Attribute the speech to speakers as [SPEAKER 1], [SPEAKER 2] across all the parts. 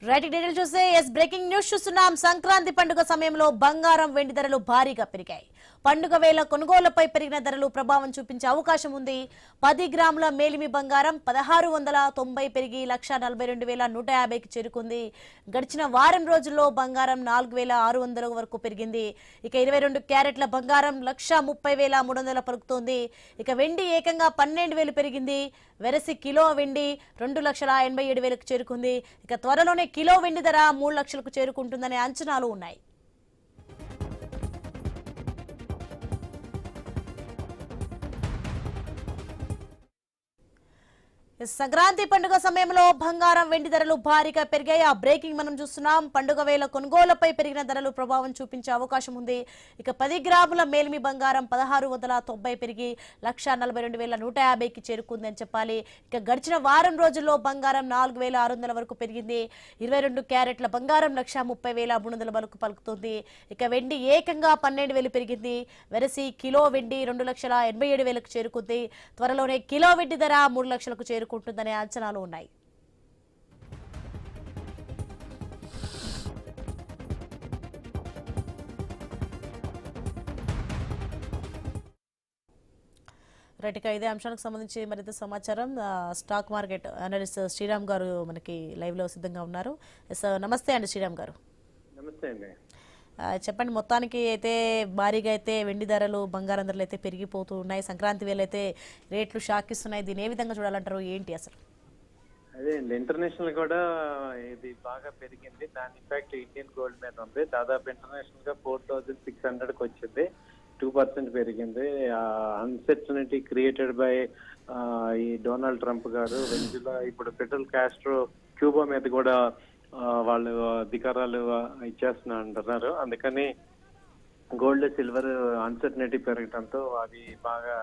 [SPEAKER 1] Right detail చూస్తే breaking news చూస్తున్నాం. సంక్రాంతి పండుగ సమయంలో బంగారం వెండి ధరలు భారీగా పెరిగాయి. పండుగ వేళ కొనుగోళ్లపై పెరిగిన ధరలు ప్రభావం చూపించే అవకాశం ఉంది. 10 గ్రాముల మేలిమి బంగారం 1690 పెరిగి 1,42,150కి చేరుకుంది. గడిచిన వారం రోజుల్లో బంగారం 4,600 వరకు పెరిగింది. ఇక 22 క్యారెట్ల బంగారం 1,30,300 పలుకుతోంది. ఇక వెండి ఏకంగా 12,000 పెరిగింది. వెరసి కిలో వెండి 2,87,000కు చేరుకుంది. ఇక త్వరలోనే కిలో వెండి ధర 3 లక్షలకు చేరుకుంటుందనే అంచనాలు ఉన్నాయి. సంక్రాంతి పండుగ సమయంలో బంగారం వెండి ధరలు భారీగా పెరిగాయి. ఆ బ్రేకింగ్ మనం చూస్తున్నాం. పండుగ వేళ కొనుగోళ్లపై పెరిగిన ధరలు ప్రభావం చూపించే అవకాశం ఉంది. ఇక 10 గ్రాముల మేలిమి బంగారం 1690 పెరిగి 1,42,150కి చేరుకుంది అని చెప్పాలి. ఇక గడిచిన వారం రోజుల్లో బంగారం 4,600 వరకు పెరిగింది. 22 క్యారెట్ల బంగారం 1,30,300 వరకు పలుకుతుంది. ఇక వెండి ఏకంగా 12,000 పెరిగింది. వెరసి కిలో వెండి 2,87,000కు చేరుకుంది. త్వరలోనే కిలో వెండి ధర 3 లక్షలకు చేరుకుంటుందనే అంచనాలు ఉన్నాయి. రైట్గా ఇదే అంశానికి సంబంధించి మరింత సమాచారం స్టాక్ మార్కెట్ అనలిస్ట్ శ్రీరామ్ గారు మనకి లైవ్ లో సిద్ధంగా ఉన్నారు. నమస్తే అండి శ్రీరామ్ గారు.
[SPEAKER 2] నమస్తే అండి.
[SPEAKER 1] చెప్పండి, మొత్తానికి అయితే భారీగా అయితే వెండి ధరలు బంగారం ధరలు అయితే పెరిగిపోతూ ఉన్నాయి. సంక్రాంతి వేళ అయితే రేట్లు షాక్ ఇస్తున్నాయి. దీన్ని ఏ విధంగా చూడాలంటారు, ఏంటి అసలు?
[SPEAKER 2] అదే అండి, ఇంటర్నేషనల్ కూడా ఇది బాగా పెరిగింది. దాని ఇంపాక్ట్ ఇండియన్ గోల్డ్ మీద ఉంది. దాదాపు ఇంటర్నేషనల్ గా 4,600కి వచ్చింది. 2% పెరిగింది. అన్సర్టనిటీ క్రియేటెడ్ బై ఈ డొనాల్డ్ ట్రంప్ గారు వెంజులా ఇప్పుడు ఫిడెల్ కాస్ట్రో క్యూబా మీద కూడా వాళ్ళు అధికారాలు ఇచ్చేస్తున్నా అంటున్నారు. అందుకని గోల్డ్ సిల్వర్ అన్సర్టనిటీ పెరగడంతో అవి బాగా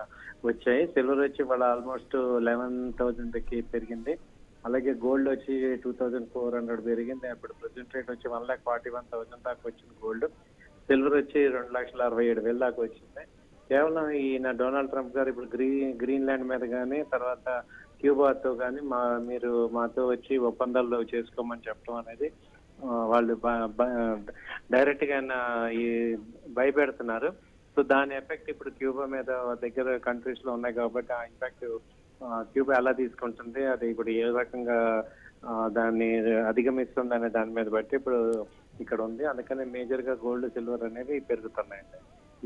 [SPEAKER 2] వచ్చాయి. సిల్వర్ వచ్చి వాళ్ళ ఆల్మోస్ట్ 11,000కి పెరిగింది. అలాగే గోల్డ్ వచ్చి 2,400 పెరిగింది. అప్పుడు ప్రెసెంట్ రేట్ వచ్చి 1,41,000 దాకా వచ్చింది గోల్డ్. సిల్వర్ వచ్చి 2,67,000 దాకా వచ్చింది. కేవలం ఈయన డొనాల్డ్ ట్రంప్ గారు ఇప్పుడు గ్రీన్లాండ్ మీద కానీ తర్వాత క్యూబాతో కానీ మీరు మాతో వచ్చి ఒప్పందాల్లో చేసుకోమని చెప్పడం అనేది వాళ్ళు డైరెక్ట్ గా ఈ భయపెడుతున్నారు. సో దాని ఎఫెక్ట్ ఇప్పుడు క్యూబా మీద దగ్గర కంట్రీస్ లో ఉన్నాయి కాబట్టి ఆ ఇంపాక్ట్ క్యూబా ఎలా తీసుకుంటుంది, అది ఇప్పుడు ఏ రకంగా దాన్ని అధిగమిస్తుంది అనే దాని మీద బట్టి ఇప్పుడు ఇక్కడ ఉంది. అందుకని మేజర్ గా గోల్డ్ సిల్వర్ అనేవి పెరుగుతున్నాయండి.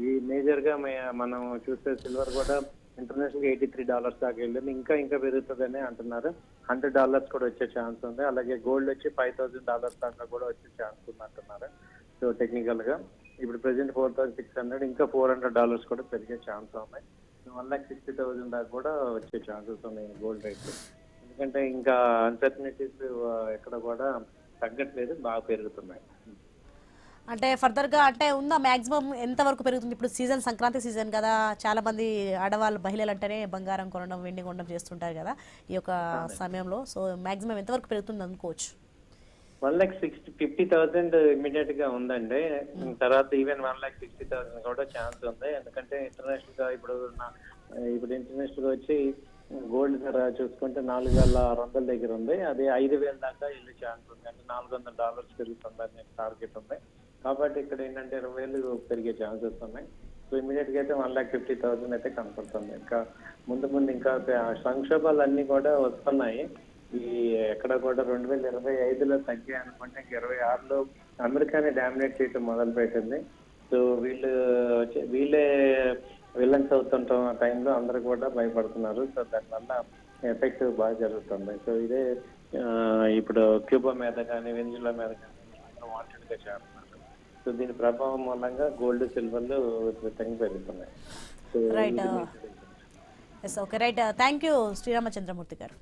[SPEAKER 2] ఈ మేజర్ గా మనం చూస్తే సిల్వర్ కూడా ఇంటర్నేషనల్ గా $83 దాకా వెళ్ళింది. ఇంకా పెరుగుతుందని అంటున్నారు. $100 కూడా వచ్చే ఛాన్స్ ఉంది. అలాగే గోల్డ్ వచ్చి $5,000 దాకా కూడా వచ్చే ఛాన్స్ ఉంది అంటున్నారు. సో టెక్నికల్ గా ఇప్పుడు ప్రెసెంట్ 4,600, ఇంకా $400 కూడా పెరిగే ఛాన్స్ ఉన్నాయి. 1,60,000 దాకా కూడా వచ్చే ఛాన్సెస్ ఉన్నాయి గోల్డ్ రేట్. ఎందుకంటే ఇంకా అన్సర్టనిటీస్ ఎక్కడ కూడా తగ్గట్లేదు, బాగా పెరుగుతున్నాయి.
[SPEAKER 1] అంటే ఫర్దర్ గా అంటే ఉందా మాక్సిమం ఎంత వరకు పెరుగుతుంది? ఇప్పుడు సీజన్ సంక్రాంతి సీజన్ కదా, చాలా మంది ఆడవాళ్ళు మహిళలు అంటేనే బంగారం కొనడం వెండి కొనడం చేస్తుంటారు కదా ఈ యొక్క సమయంలో. సో మాక్సిమం ఎంత వరకు పెరుగుతుంది అనుకోవచ్చు?
[SPEAKER 2] 1,50,000 ఇమీడియట్ గా ఉందండి. తర్వాత ఈవెన్ 1,60,000 కూడా ఛాన్స్ ఉంది. ఎందుకంటే ఇంటర్నేషనల్ గా ఇప్పుడు ఇంటర్నేషనల్ గా వచ్చి గోల్డ్ ధర చూసుకుంటే 4,600 దగ్గర ఉంది. అది 5,000 దాకా వెళ్ళే ఛాన్స్ ఉంది. అంటే $400 పెరుగుతుందని టార్గెట్ ఉంది. కాబట్టి ఇక్కడ ఏంటంటే 20,000 పెరిగే ఛాన్సెస్ ఉన్నాయి. సో ఇమీడియట్ గా అయితే 1,50,000 అయితే కనపడుతుంది. ఇంకా ముందు ఇంకా సంక్షోభాలు అన్ని కూడా వస్తున్నాయి. ఈ ఎక్కడ కూడా 2025లో తగ్గాయి అనుకుంటే 2026లో అమెరికానే డామినేట్ చేయడం మొదలు పెట్టింది. సో వీళ్ళే విలన్స్ అవుతుంటాం టైంలో అందరూ కూడా భయపడుతున్నారు. సో దానివల్ల ఎఫెక్ట్ బాగా జరుగుతుంది. సో ఇదే ఇప్పుడు క్యూబా మీద కానీ వెనిజులా మీద కానీ వాంటెడ్ గా చేస్తున్నారు. సో దీని ప్రభావం మూలంగా గోల్డ్ సిల్వర్లు విపరీతంగా పెరుగుతున్నాయి.
[SPEAKER 1] రైట్, థ్యాంక్ యూ శ్రీరామచంద్రమూర్తి గారు.